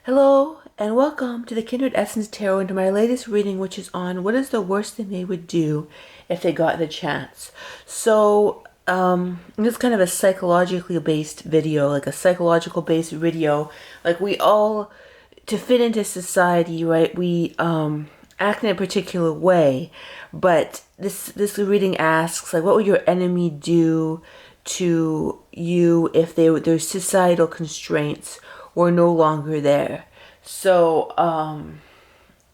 Hello and welcome to the Kindred Essence Tarot and to my latest reading, which is on what is the worst thing they would do if they got the chance. This is kind of a psychologically based video, like a psychological based video. Like we all, to fit into society, right? We act in a particular way, but this reading asks, like, what would your enemy do to you if their societal constraints were no longer there? So,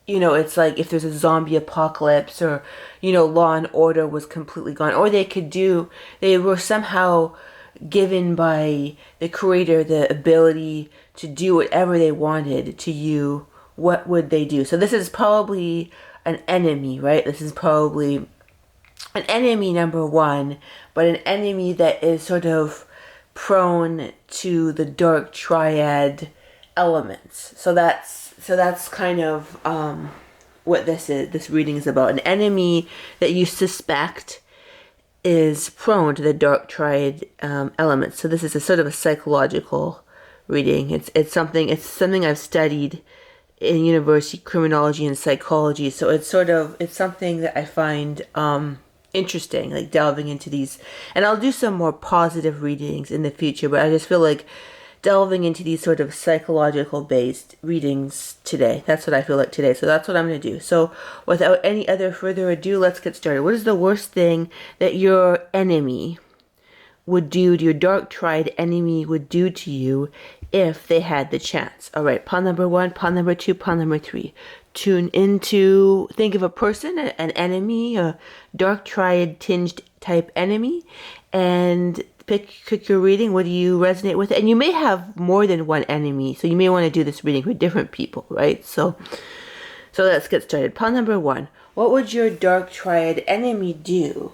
it's like if there's a zombie apocalypse or, law and order was completely gone, or they were somehow given by the creator the ability to do whatever they wanted to you, what would they do? So this is probably an enemy, right? This is probably an enemy number one, but an enemy that is sort of prone to the dark triad elements. So that's kind of what this reading is about. An enemy that you suspect is prone to the dark triad elements. So this is a sort of a psychological reading. It's something I've studied in university, criminology and psychology. So it's something that I find interesting, like delving into these. And I'll do some more positive readings in the future, but I just feel like delving into these sort of psychological based readings today. That's what I feel like today. So that's what I'm going to do. So without any other further ado, let's get started. What is the worst thing that your enemy would do, to your dark triad enemy would do to you if they had the chance? All right, pawn number one, pawn number two, pawn number three. Think of a person, an enemy, a dark triad tinged type enemy, and pick your reading. What do you resonate with? And you may have more than one enemy, so you may want to do this reading for different people, right? So let's get started. Pawn number one. What would your dark triad enemy do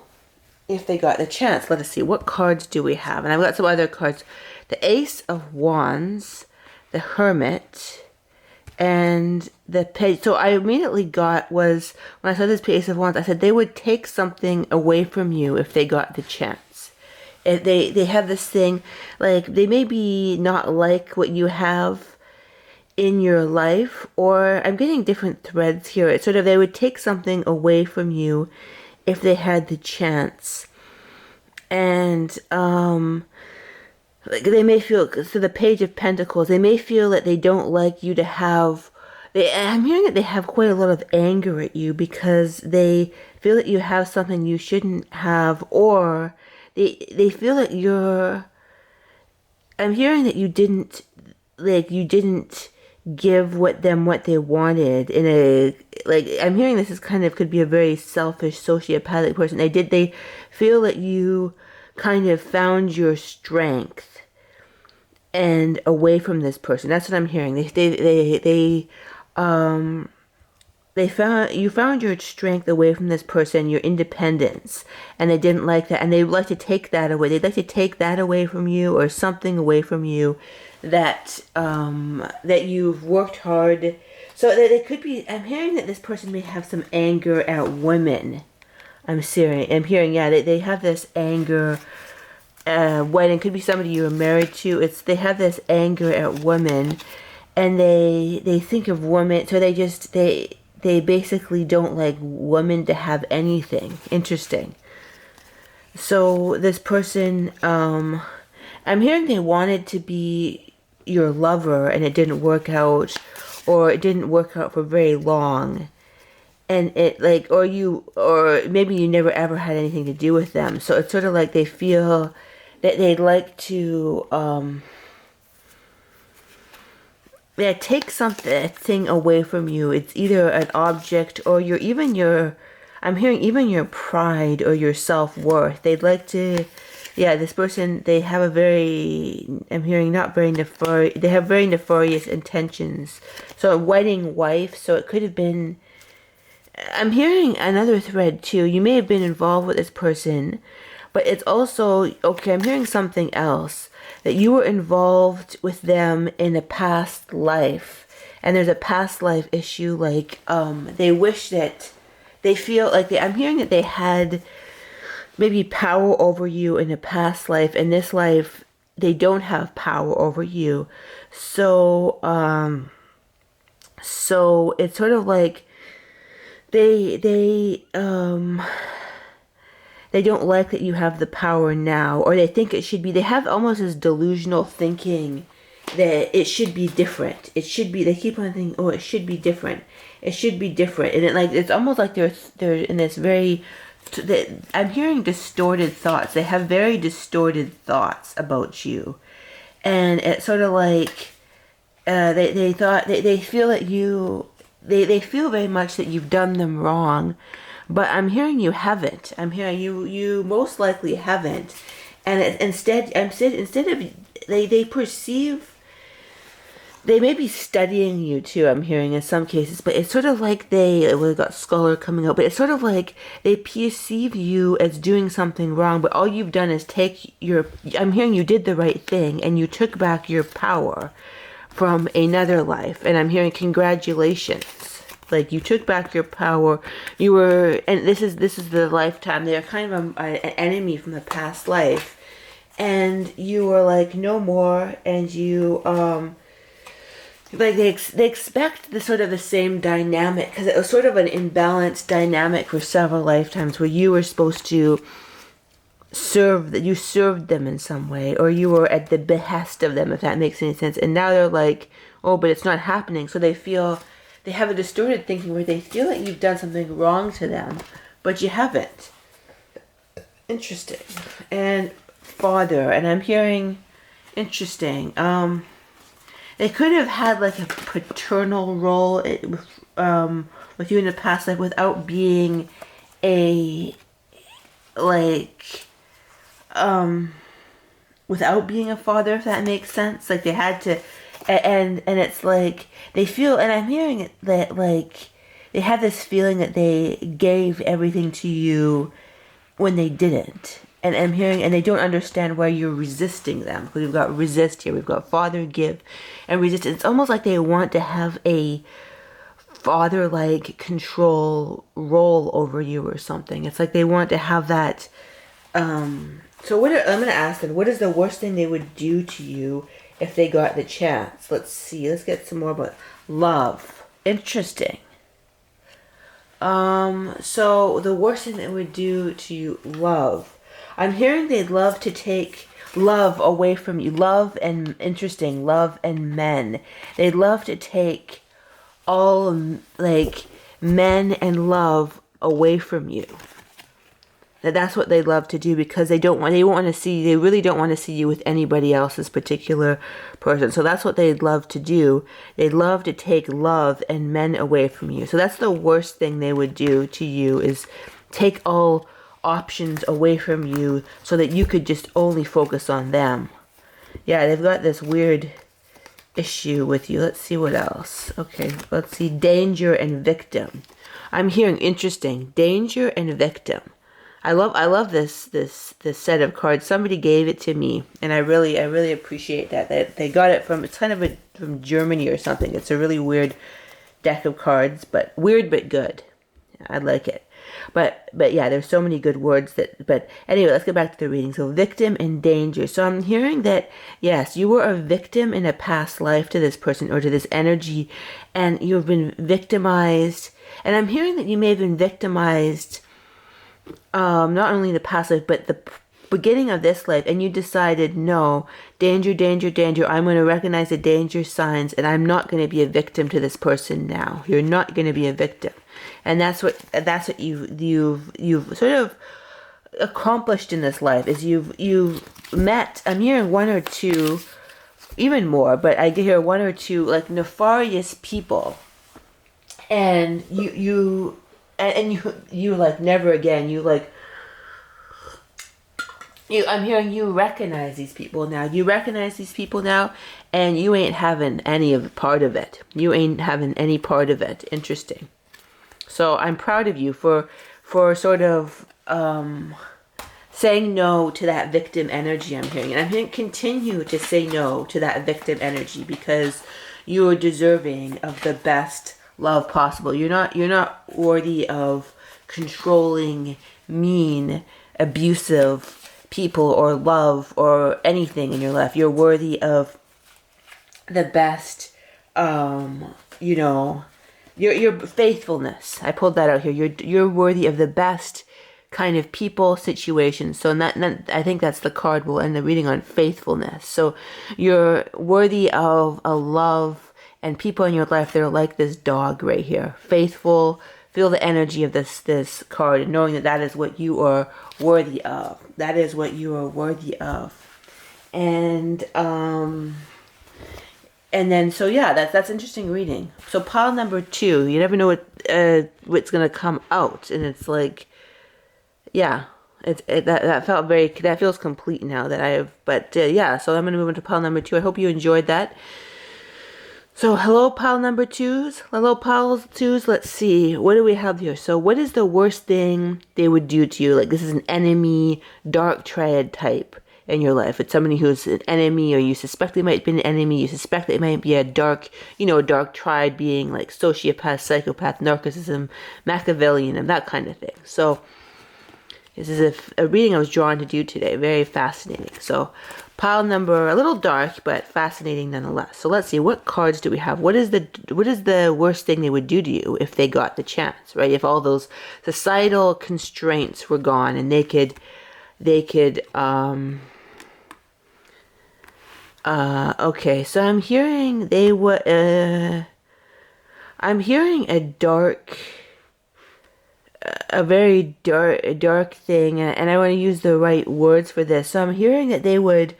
if they got the chance? Let us see. What cards do we have? And I've got some other cards. The Ace of Wands, the Hermit, and the Page. So I immediately when I saw this Ace of Wands, I said they would take something away from you if they got the chance. They have this thing, like they maybe not like what you have in your life, or I'm getting different threads here. It's sort of they would take something away from you if they had the chance. And like they may feel, so the Page of Pentacles, they may feel that they don't like you to have, I'm hearing that they have quite a lot of anger at you because they feel that you have something you shouldn't have, or they feel that I'm hearing that you didn't give what they wanted I'm hearing this is could be a very selfish sociopathic person. They feel that you kind of found your strength and away from this person. That's what I'm hearing. You found your strength away from this person, your independence, and they didn't like that, and they'd like to take that away. They'd like to take that away from you, or something away from you that you've worked hard. So that it could be. I'm hearing that this person may have some anger at women. I'm hearing, yeah, they have this anger. It could be somebody you were married to. They have this anger at women, and they think of women. So they basically don't like women to have anything. Interesting. So this person, I'm hearing they wanted to be your lover and it didn't work out, or it didn't work out for very long. And or maybe you never ever had anything to do with them. So it's sort of like they feel that they'd like to, take something away from you. It's either an object or I'm hearing even your pride or your self-worth. They'd like to, this person, they have I'm hearing not very nefarious, they have very nefarious intentions. So a wedding wife, so it could have been, I'm hearing another thread too. You may have been involved with this person, but it's also, okay, I'm hearing something else. That you were involved with them in a past life. And there's a past life issue, they wish that, they feel like I'm hearing that they had maybe power over you in a past life. In this life, they don't have power over you. So, So it's sort of like they they don't like that you have the power now, or they think it should be, they have almost this delusional thinking that it should be different. It should be, they keep on thinking, oh, it should be different. It should be different. And it's almost like they're in this very, I'm hearing distorted thoughts. They have very distorted thoughts about you. And it's sort of like, they feel that they feel very much that you've done them wrong, but I'm hearing you haven't. I'm hearing you most likely haven't. And instead of, they perceive, they may be studying you too, I'm hearing in some cases, but it's sort of like we've got scholar coming out, but it's sort of like they perceive you as doing something wrong, but all you've done is I'm hearing you did the right thing and you took back your power from another life. And I'm hearing congratulations. Like, you took back your power. You were, and this is the lifetime. They're kind of an enemy from the past life. And you were like, no more. And you, like, they expect the sort of the same dynamic, because it was sort of an imbalanced dynamic for several lifetimes where you were supposed to you served them in some way, or you were at the behest of them, if that makes any sense. And now they're like, oh, but it's not happening. So they have a distorted thinking where they feel like you've done something wrong to them, but you haven't. Interesting. And father, and I'm hearing, interesting. They could have had like a paternal role with you in the past, like without being a, like, without being a father, if that makes sense. Like, they had to, and it's like they feel, and I'm hearing it, that like they have this feeling that they gave everything to you when they didn't. And I'm hearing, and they don't understand why you're resisting them, because we've got resist here, we've got father, give, and resist. It's almost like they want to have a father-like control role over you or something. It's like they want to have that. So I'm going to ask them, what is the worst thing they would do to you if they got the chance? Let's see. Let's get some more about love. Interesting. So the worst thing they would do to you, love. I'm hearing they'd love to take love away from you. Love and, interesting, love and men. They'd love to take all, like, men and love away from you. That's what they love to do, because they really don't want to see you with anybody else's particular person. So that's what they'd love to do. They'd love to take love and men away from you. So that's the worst thing they would do to you, is take all options away from you so that you could just only focus on them. Yeah, they've got this weird issue with you. Let's see what else. Okay, let's see. Danger and victim. I'm hearing, interesting, danger and victim. I love this set of cards. Somebody gave it to me, and I really appreciate that. They got it from, it's kind of from Germany or something. It's a really weird deck of cards, but weird but good. I like it. But yeah, there's so many good words but anyway, let's get back to the reading. So victim and danger. So I'm hearing that, yes, you were a victim in a past life to this person or to this energy, and you've been victimized. And I'm hearing that you may have been victimized not only in the past life, but the beginning of this life, and you decided, no, danger, danger, danger. I'm going to recognize the danger signs, and I'm not going to be a victim to this person now. You're not going to be a victim. And that's what you've sort of accomplished in this life, is you've met, I'm hearing one or two, even more, but I hear one or two like nefarious people, and you like never again, I'm hearing you recognize these people now. You recognize these people now, and you ain't having any part of it. You ain't having any part of it. Interesting. So I'm proud of you for sort of saying no to that victim energy I'm hearing. And I'm going to continue to say no to that victim energy, because you are deserving of the best love possible. You're not worthy of controlling, mean, abusive people or love or anything in your life. You're worthy of the best. you know, your faithfulness. I pulled that out here. You're worthy of the best kind of people, situations. So I think that's the card we'll end the reading on, faithfulness. So you're worthy of a love and people in your life that are like this dog right here, faithful. Feel the energy of this card, and knowing that is what you are worthy of. That is what you are worthy of. And then, so yeah, that's interesting reading. So pile number 2, you never know what's gonna come out, and it's like, yeah, that felt that feels complete now that I have. But yeah, so I'm gonna move into pile number 2. I hope you enjoyed that. So hello, pile number 2s. Hello, pile 2s. Let's see, what do we have here? So what is the worst thing they would do to you? Like, this is an enemy, dark triad type in your life. It's somebody who's an enemy, or you suspect they might be an enemy. You suspect they might be a dark triad being, like sociopath, psychopath, narcissism, Machiavellian, and that kind of thing. So this is a reading I was drawn to do today. Very fascinating. So pile number, a little dark, but fascinating nonetheless. So let's see, what cards do we have? What is the worst thing they would do to you if they got the chance, right? If all those societal constraints were gone and they could okay, so I'm hearing I'm hearing a very dark thing, and I want to use the right words for this. So I'm hearing that they would,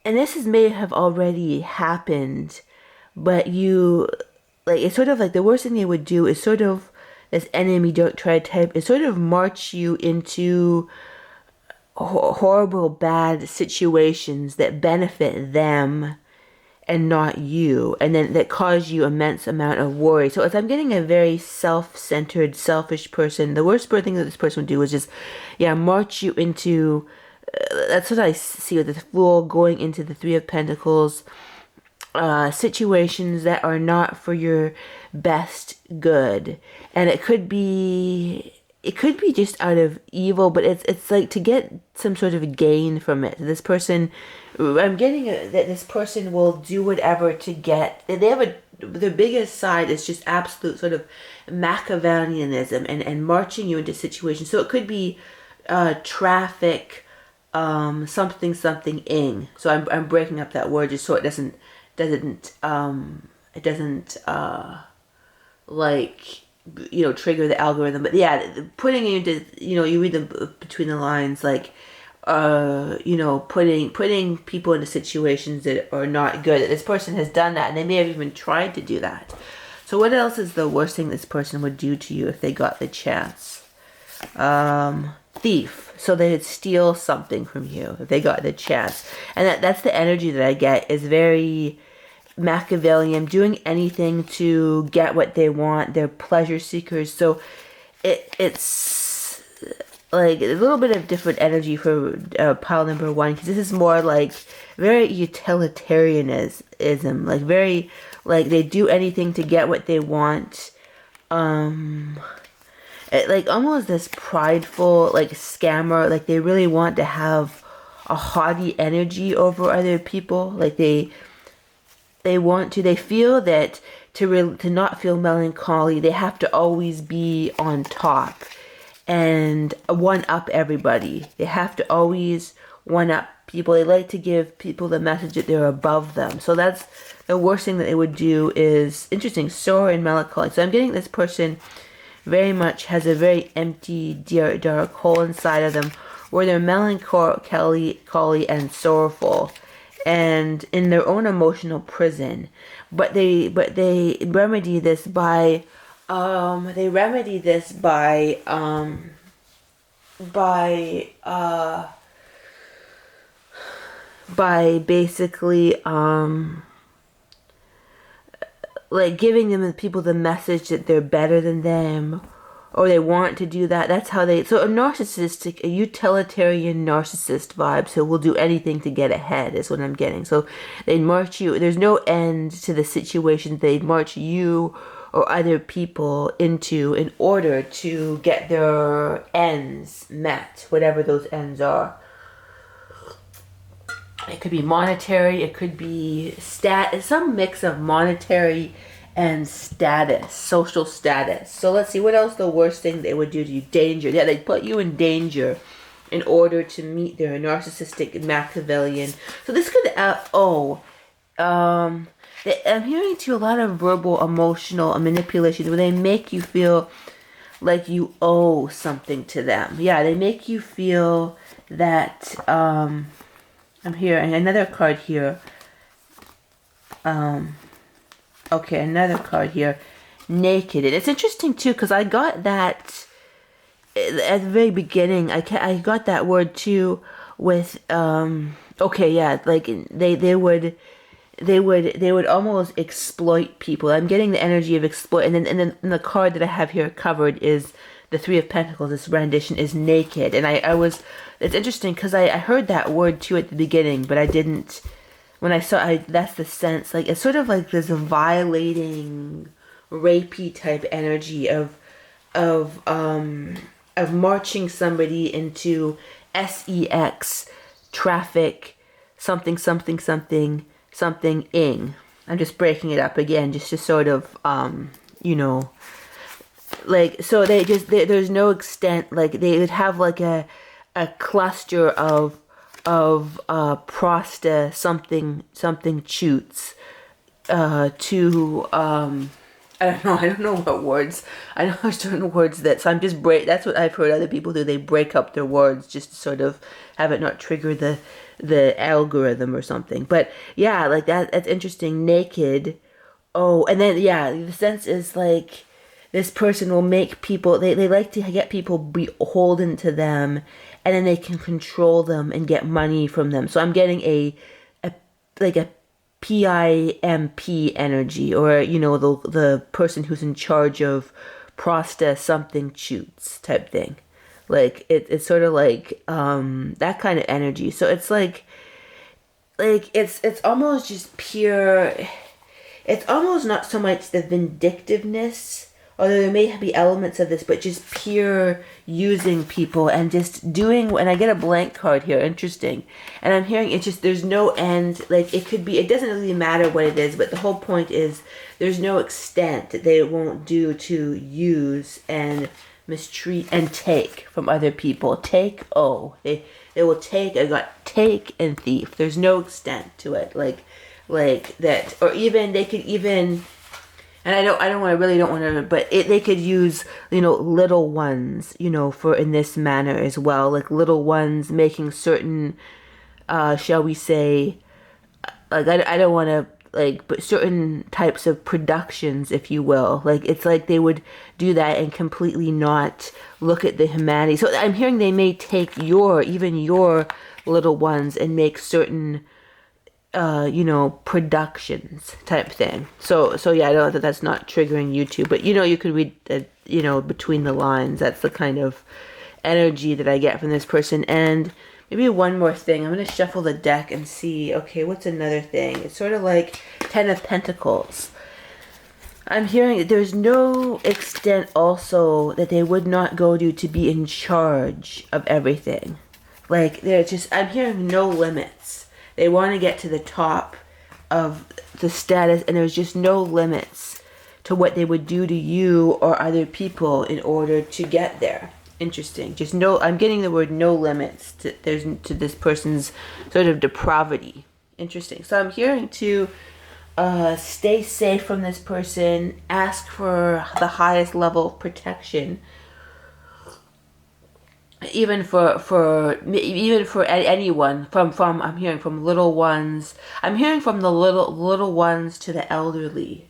and may have already happened, but it's sort of like the worst thing they would do is sort of, this enemy dark triad type, is sort of march you into horrible, bad situations that benefit them and not you, and then that cause you immense amount of worry. So as I'm getting a very self-centered, selfish person, the worst thing that this person would do is just, march you into, that's what I see with the Fool going into the 3 of Pentacles, situations that are not for your best good. And it could be just out of evil, but it's like to get some sort of gain from it. This person, I'm getting that this person will do whatever to get, they have their biggest side is just absolute sort of Machiavellianism and marching you into situations. So it could be traffic, something-ing. So I'm breaking up that word just so it doesn't trigger the algorithm. But yeah, putting you into, you read them between the lines, like, putting people into situations that are not good. This person has done that, and they may have even tried to do that. So what else is the worst thing this person would do to you if they got the chance? Thief. So they would steal something from you if they got the chance. And that's the energy that I get, is very Machiavellian, doing anything to get what they want. They're pleasure seekers. So it's like a little bit of different energy for pile number 1, because this is more like very utilitarianism, like very, like they do anything to get what they want. Like almost this prideful, like scammer, like they really want to have a haughty energy over other people. Like they feel that to not feel melancholy, they have to always be on top and one up everybody. They have to always one up people. They like to give people the message that they're above them. So that's the worst thing that they would do, is interesting, sore and melancholy. So I'm getting this person very much has a very empty, dark hole inside of them, where they're melancholy and sorrowful, and in their own emotional prison. But they remedy this by basically like giving them, people, the message that they're better than them, or they want to do that. That's how they, so a utilitarian narcissist vibe, so will do anything to get ahead is what I'm getting. So they march you, there's no end to the situation they march you or other people into in order to get their ends met, whatever those ends are. It could be monetary, it could be some mix of monetary and status, social status. So let's see, what else the worst thing they would do to you? Danger. Yeah, they'd put you in danger in order to meet their narcissistic Machiavellian. So this could, I'm hearing to a lot of verbal, emotional manipulation where they make you feel like you owe something to them. Yeah, they make you feel that, I'm hearing another card here. Okay, another card here. Naked. And it's interesting too, because I got that at the very beginning. I got that word too with, okay, yeah, like they would almost exploit people. I'm getting the energy of exploit, and then the card that I have here covered is the Three of Pentacles. This rendition is naked, and it's interesting because I heard that word too at the beginning, but I didn't when I saw. That's the sense, like it's sort of like this violating, rapey type energy of marching somebody into sex, traffic, something something something something ing. I'm just breaking it up again, just to sort of like, so there's no extent, like they would have like a cluster of prosta something something chutes to I don't know what words. I know there's certain words that, so I'm just that's what I've heard other people do. They break up their words just to sort of have it not trigger the algorithm or something. But yeah, like that's interesting. Naked. Oh, and then yeah, the sense is like this person will make people, they like to get people beholden to them, and then they can control them and get money from them. So I'm getting a PIMP energy, or the person who's in charge of prosta something shoots type thing. Like it's sort of like that kind of energy. So it's like it's almost just pure. It's almost not so much the vindictiveness, although there may be elements of this, but just pure using people and just doing. And I get a blank card here, interesting. And I'm hearing it's just, there's no end. Like it could be, it doesn't really matter what it is, but the whole point is there's no extent that they won't do to use and mistreat and take from other people. They will take. I got take and thief. There's no extent to it. Like that, or even they could even. And I really don't want to, but they could use, little ones, for in this manner as well. Like little ones making certain, shall we say, like, I don't want to, like, but certain types of productions, if you will. Like, it's like they would do that and completely not look at the humanity. So I'm hearing they may take even your little ones and make certain productions type thing. So yeah, I know that that's not triggering you too, but you could read between the lines. That's the kind of energy that I get from this person. And maybe one more thing. I'm going to shuffle the deck and see, okay, what's another thing? It's sort of like Ten of Pentacles. I'm hearing there's no extent also that they would not go to be in charge of everything. Like I'm hearing no limits. They want to get to the top of the status, and there's just no limits to what they would do to you or other people in order to get there. Interesting. Just no, I'm getting the word no limits to this person's sort of depravity. Interesting. So I'm hearing to stay safe from this person, ask for the highest level of protection. Even for anyone, from I'm hearing from little ones. I'm hearing from the little ones to the elderly.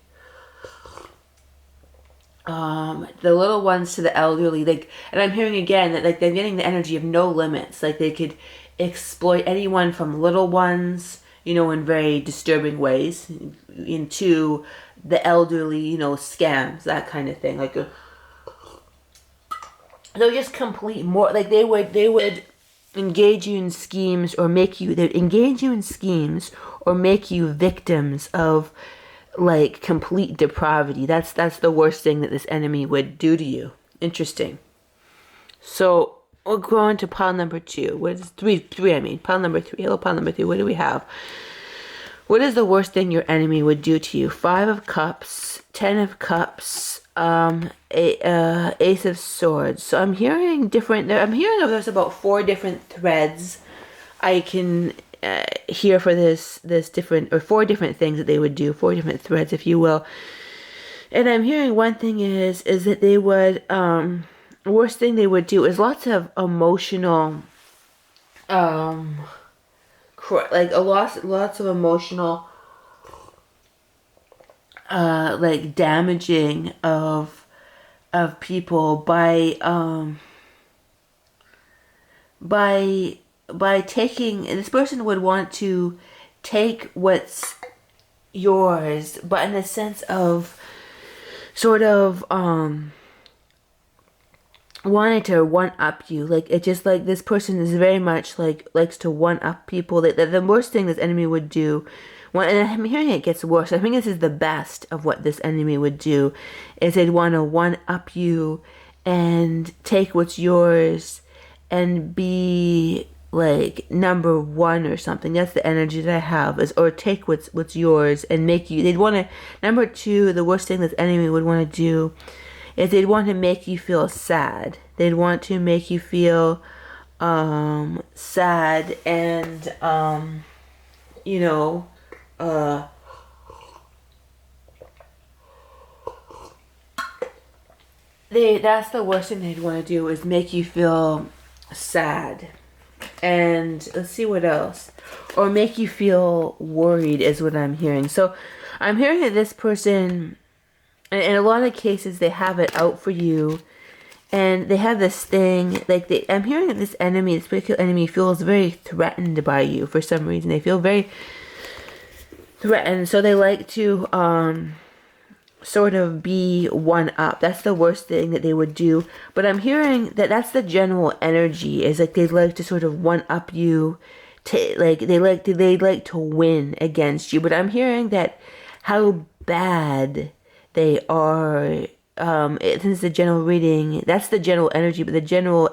The little ones to the elderly, like, and I'm hearing again that like they're getting the energy of no limits. Like they could exploit anyone from little ones, in very disturbing ways, into the elderly, scams, that kind of thing. Like they'll just complete more, like they would engage you in schemes or they'd engage you in schemes or make you victims of like complete depravity. That's the worst thing that this enemy would do to you. Interesting. So we're going to pile number 2. What is three? I mean, pile number 3. Hello, pile number 3. What do we have? What is the worst thing your enemy would do to you? 5 of Cups, 10 of Cups, Ace of Swords. So I'm hearing different. I'm hearing there's about 4 different threads I can hear for this different, or 4 different things that they would do. 4 different threads, if you will. And I'm hearing one thing is that they would. Worst thing they would do is lots of emotional. Like lots of emotional like damaging of people by taking, this person would want to take what's yours, but in a sense of sort of wanted to one up you. Like, it just, like, this person is very much like likes to one up people. The worst thing this enemy would do, and I'm hearing it gets worse, I think this is the best of what this enemy would do, is they'd want to one up you and take what's yours and be like number 1 or something. That's the energy that I have, is, or take what's yours and make you, they'd want to, number 2, the worst thing this enemy would want to do is they'd want to make you feel sad. They'd want to make you feel sad, and you know, that's the worst thing they'd want to do, is make you feel sad. And let's see what else. Or make you feel worried is what I'm hearing. So I'm hearing that this person, in a lot of cases, they have it out for you, and they have this thing, like, I'm hearing that this enemy, this particular enemy, feels very threatened by you for some reason. They feel very threatened, so they like to sort of be one up. That's the worst thing that they would do. But I'm hearing that that's the general energy, is like they'd like to sort of one up you, like they like to win against you. But I'm hearing that how bad they are, since the general reading, that's the general energy, but the general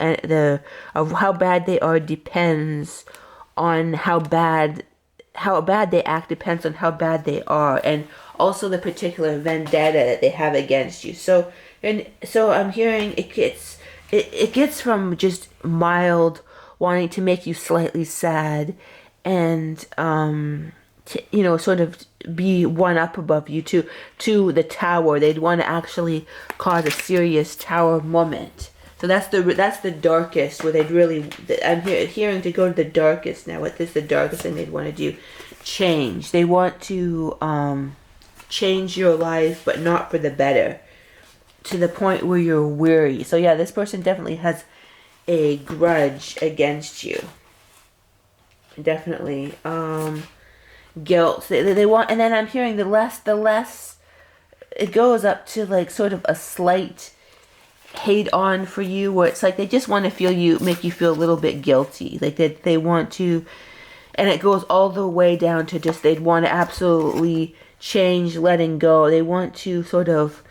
of how bad they are depends on how bad they act, depends on how bad they are, and also the particular vendetta that they have against you. So I'm hearing it gets from just mild wanting to make you slightly sad, and sort of be one up above you, to the tower. They'd want to actually cause a serious tower moment. So that's the darkest, where they'd really, I'm hearing to go to the darkest now. What is the darkest thing they'd want to do? Change. They want to change your life, but not for the better, to the point where you're weary. So yeah, this person definitely has a grudge against you. Definitely. Guilt. They want, and then I'm hearing the less it goes up to like sort of a slight hate on for you, where it's like they just want to make you feel a little bit guilty. Like they want to, and it goes all the way down to just they'd want to absolutely change, letting go. They want to sort of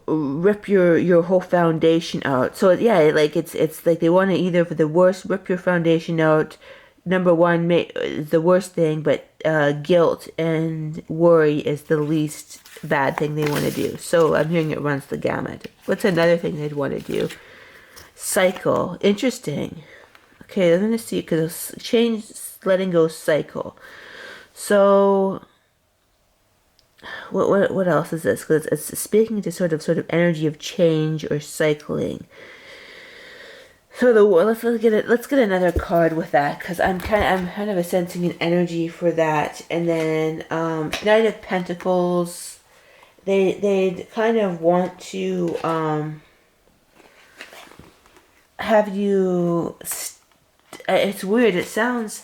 rip your whole foundation out. So yeah, like it's like they want to either, for the worst, rip your foundation out. Number 1 is the worst thing, but guilt and worry is the least bad thing they want to do. So I'm hearing it runs the gamut. What's another thing they'd want to do? Cycle. Interesting. Okay, I'm gonna see, because change, letting go, cycle. So what else is this? Because it's speaking to sort of energy of change or cycling. So let's get another card with that, because I'm kind of sensing an energy for that. And then Knight of Pentacles, they'd kind of want to have you. It's weird. It sounds,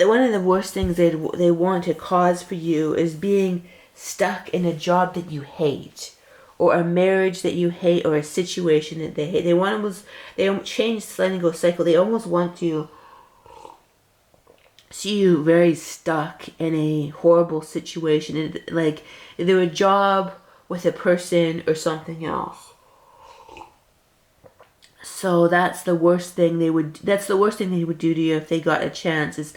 one of the worst things they want to cause for you is being stuck in a job that you hate, or a marriage that you hate, or a situation that they hate. They change, letting go, cycle. They almost want to see you very stuck in a horrible situation, like either a job with a person or something else. So that's the worst thing they would do to you if they got a chance, is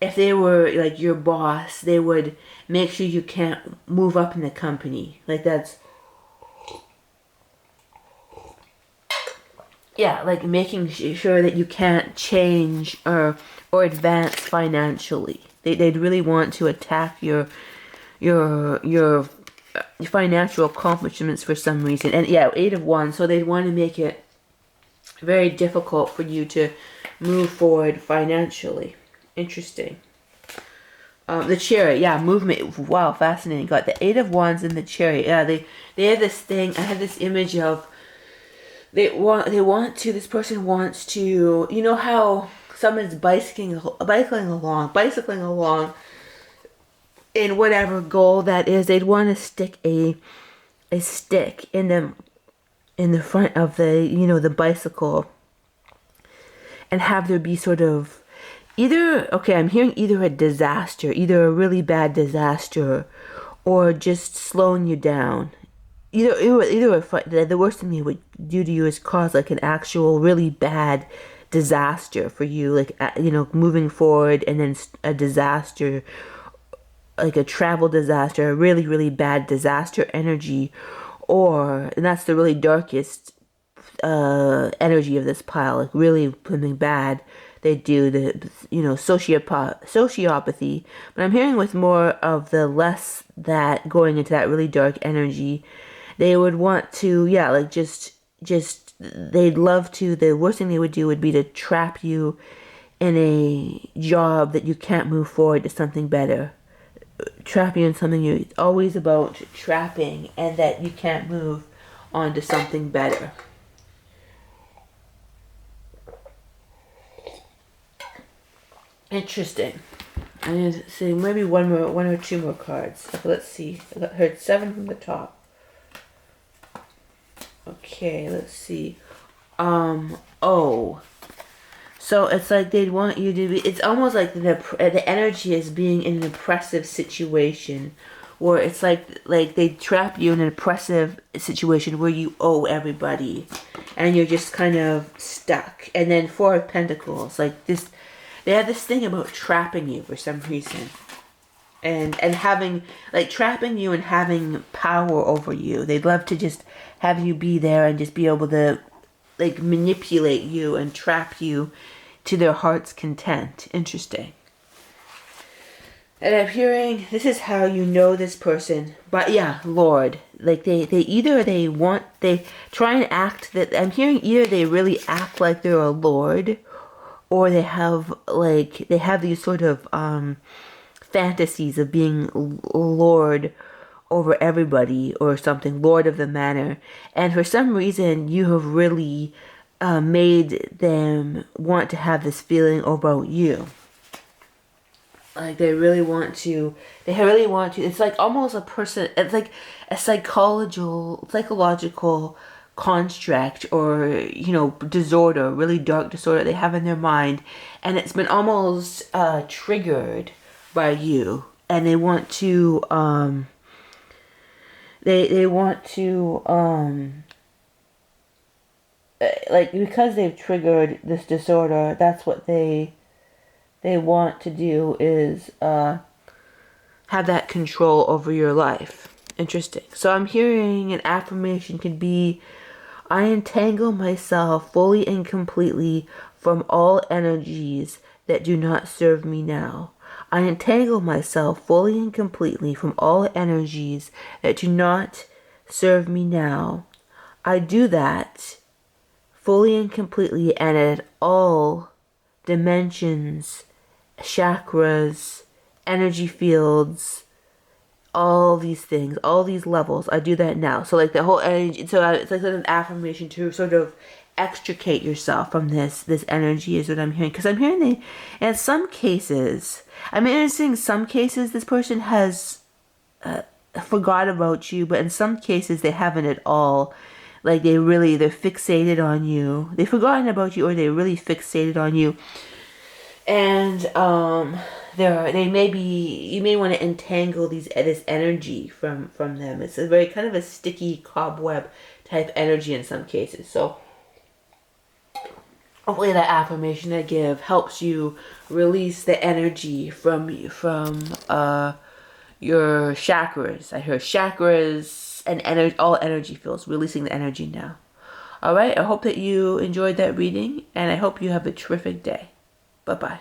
if they were like your boss, they would make sure you can't move up in the company. Like that's, yeah, like making sure that you can't change or advance financially. They'd really want to attack your financial accomplishments for some reason. And yeah, 8 of Wands, so they'd want to make it very difficult for you to move forward financially. Interesting. The Chariot, yeah, movement. Wow, fascinating. Got the 8 of Wands and the Chariot. Yeah, they have this thing. I have this image of this person wants to, you know how someone's bicycling along in whatever goal that is. They'd want to stick a stick in the front of the bicycle, and have there be sort of I'm hearing either a disaster, either a really bad disaster, or just slowing you down. The worst thing they would do to you is cause like an actual really bad disaster for you, like moving forward, and then a disaster, like a travel disaster, a really, really bad disaster energy, and that's the really darkest energy of this pile, like really something bad. They do the sociopathy, but I'm hearing with more of the less that going into that really dark energy. They would want to, they'd love to. The worst thing they would do would be to trap you in a job that you can't move forward to something better. Trap you in something it's always about trapping, and that you can't move on to something better. Interesting. I need to see maybe one or two more cards. Let's see. I heard 7 from the top. Okay, let's see. So it's like they'd want you to be, it's almost like the energy is being in an oppressive situation, where it's like they trap you in an oppressive situation where you owe everybody, and you're just kind of stuck. And then 4 of Pentacles, like this, they have this thing about trapping you for some reason. And having, like, trapping you and having power over you. They'd love to just have you be there and just be able to, like, manipulate you and trap you to their heart's content. Interesting. And I'm hearing, this is how you know this person. But yeah, Lord. Like, they try and act that, I'm hearing either they really act like they're a lord, or they have these sort of, fantasies of being lord over everybody or something, lord of the manor. And for some reason, you have really made them want to have this feeling about you. Like they really want to, it's like almost a person, it's like a psychological construct or, disorder, really dark disorder they have in their mind. And it's been almost triggered by you, and they want to because they've triggered this disorder, that's what they want to do, is have that control over your life. Interesting. So I'm hearing an affirmation could be, I entangle myself fully and completely from all energies that do not serve me now. I entangle myself fully and completely from all energies that do not serve me now. I do that fully and completely and at all dimensions, chakras, energy fields, all these things, all these levels. I do that now. So like the whole energy, so it's like an affirmation to sort of extricate yourself from this energy is what I'm hearing. Because I'm hearing in some cases, some cases this person has forgot about you, but in some cases they haven't at all. Like they're fixated on you. They've forgotten about you, or they're really fixated on you. And you may want to entangle this energy from them. It's a very kind of a sticky cobweb type energy in some cases. So hopefully that affirmation I give helps you release the energy from your chakras. I heard chakras and energy, all energy fields, releasing the energy now. All right, I hope that you enjoyed that reading, and I hope you have a terrific day. Bye-bye.